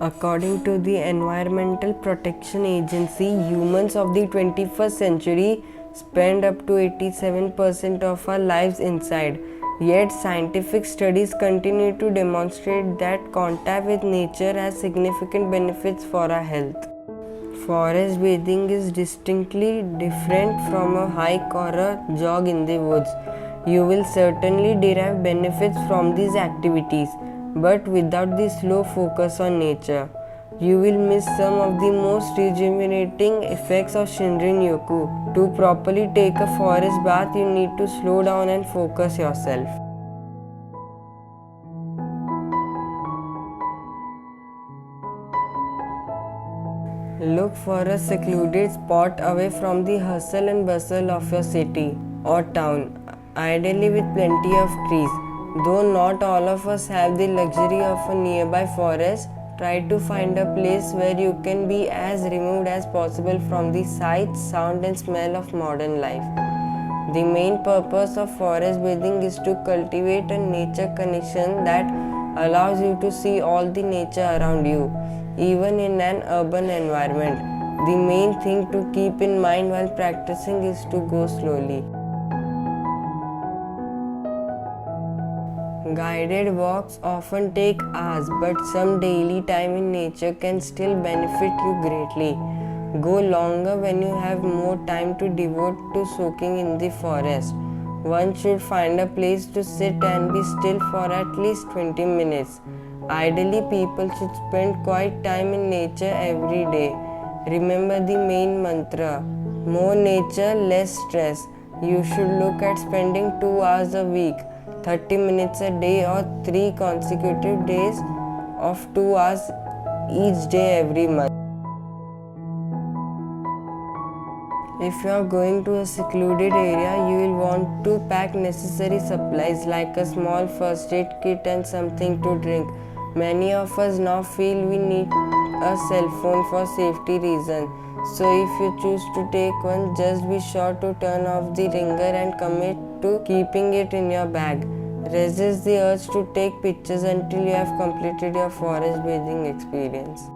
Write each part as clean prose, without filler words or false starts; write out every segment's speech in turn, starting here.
According to the Environmental Protection Agency, humans of the 21st century spend up to 87% of our lives inside. Yet, scientific studies continue to demonstrate that contact with nature has significant benefits for our health. Forest bathing is distinctly different from a hike or a jog in the woods. You will certainly derive benefits from these activities, but without the slow focus on nature, you will miss some of the most rejuvenating effects of Shinrin Yoku. To properly take a forest bath, you need to slow down and focus yourself. Look for a secluded spot away from the hustle and bustle of your city or town, ideally with plenty of trees. Though not all of us have the luxury of a nearby forest, try to find a place where you can be as removed as possible from the sight, sound, and smell of modern life. The main purpose of forest bathing is to cultivate a nature connection that allows you to see all the nature around you, even in an urban environment. The main thing to keep in mind while practicing is to go slowly. Guided walks often take hours, but some daily time in nature can still benefit you greatly. Go longer when you have more time to devote to soaking in the forest. One should find a place to sit and be still for at least 20 minutes. Ideally, people should spend quiet time in nature every day. Remember the main mantra: more nature, less stress. You should look at spending 2 hours a week, 30 minutes a day, or 3 consecutive days of 2 hours each day every month. If you are going to a secluded area, you will want to pack necessary supplies like a small first aid kit and something to drink. Many of us now feel we need a cell phone for safety reasons. So if you choose to take one, just be sure to turn off the ringer and commit to keeping it in your bag. Resist the urge to take pictures until you have completed your forest bathing experience.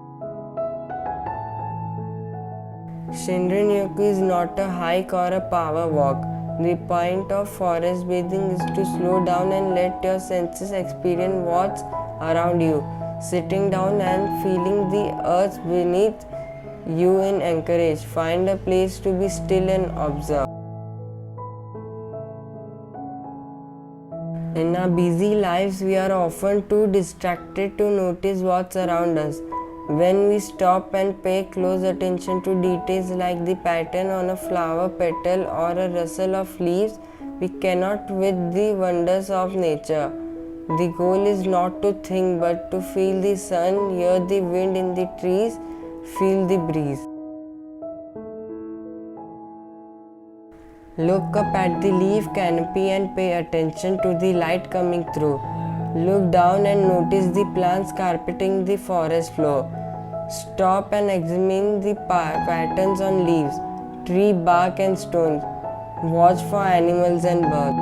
Shinrin Yoku is not a hike or a power walk. The point of forest bathing is to slow down and let your senses experience what's around you. Sitting down and feeling the earth beneath you in encourage. Find a place to be still and observe. In our busy lives, we are often too distracted to notice what's around us. When we stop and pay close attention to details like the pattern on a flower petal or a rustle of leaves, we cannot with the wonders of nature. The goal is not to think but to feel the sun, hear the wind in the trees, feel the breeze. Look up at the leaf canopy and pay attention to the light coming through. Look down and notice the plants carpeting the forest floor. Stop and examine the patterns on leaves, tree bark and stones. Watch for animals and birds.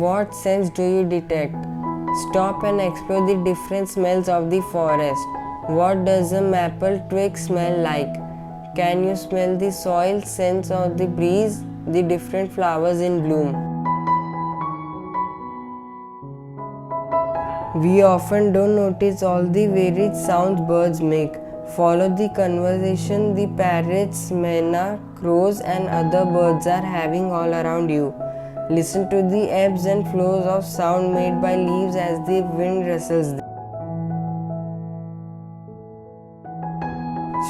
What scents do you detect? Stop and explore the different smells of the forest. What does a maple twig smell like? Can you smell the soil, scents of the breeze, the different flowers in bloom? We often don't notice all the varied sounds birds make. Follow the conversation the parrots, myna, crows and other birds are having all around you. Listen to the ebbs and flows of sound made by leaves as the wind rustles them.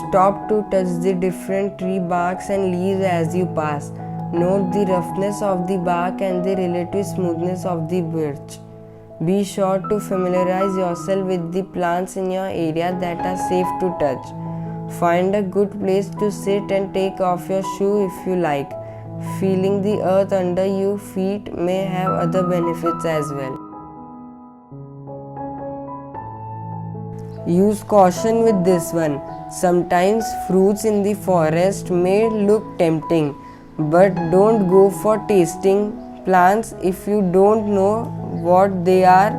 Stop to touch the different tree barks and leaves as you pass. Note the roughness of the bark and the relative smoothness of the birch. Be sure to familiarize yourself with the plants in your area that are safe to touch. Find a good place to sit and take off your shoe if you like. Feeling the earth under your feet may have other benefits as well. Use caution with this one. Sometimes fruits in the forest may look tempting, but don't go for tasting plants if you don't know what they are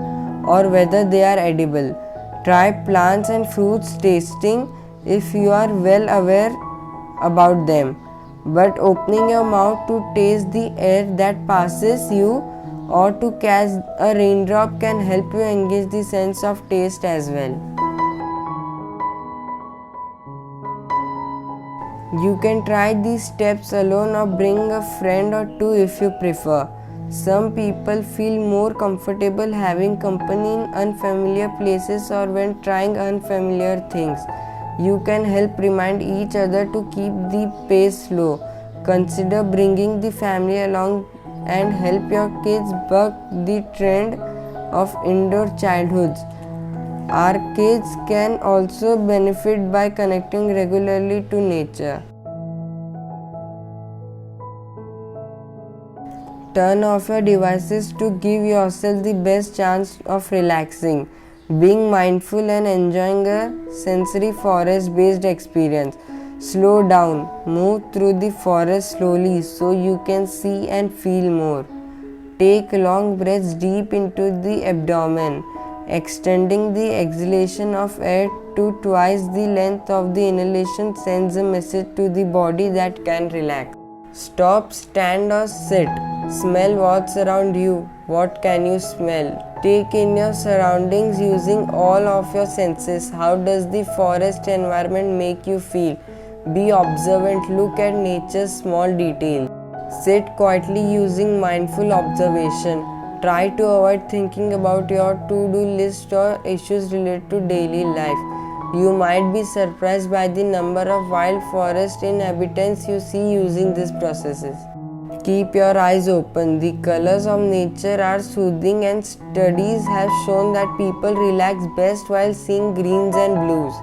or whether they are edible. Try plants and fruits tasting if you are well aware about them. But opening your mouth to taste the air that passes you or to catch a raindrop can help you engage the sense of taste as well. You can try these steps alone or bring a friend or two if you prefer. Some people feel more comfortable having company in unfamiliar places or when trying unfamiliar things. You can help remind each other to keep the pace slow. Consider bringing the family along and help your kids buck the trend of indoor childhoods. Our kids can also benefit by connecting regularly to nature. Turn off your devices to give yourself the best chance of relaxing, being mindful and enjoying a sensory forest-based experience. Slow down, move through the forest slowly so you can see and feel more. Take long breaths deep into the abdomen. Extending the exhalation of air to twice the length of the inhalation sends a message to the body that can relax. Stop, stand or sit. Smell what's around you. What can you smell? Take in your surroundings using all of your senses. How does the forest environment make you feel? Be observant, look at nature's small details. Sit quietly using mindful observation. Try to avoid thinking about your to-do list or issues related to daily life. You might be surprised by the number of wild forest inhabitants you see using these processes. Keep your eyes open. The colors of nature are soothing and studies have shown that people relax best while seeing greens and blues.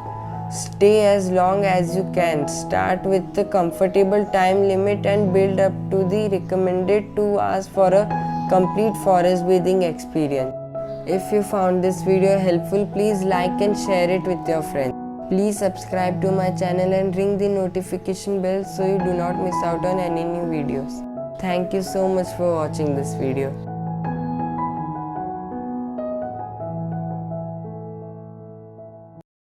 Stay as long as you can. Start with the comfortable time limit and build up to the recommended 2 hours for a complete forest bathing experience. If you found this video helpful, please like and share it with your friends. Please subscribe to my channel and ring the notification bell so you do not miss out on any new videos. Thank you so much for watching this video.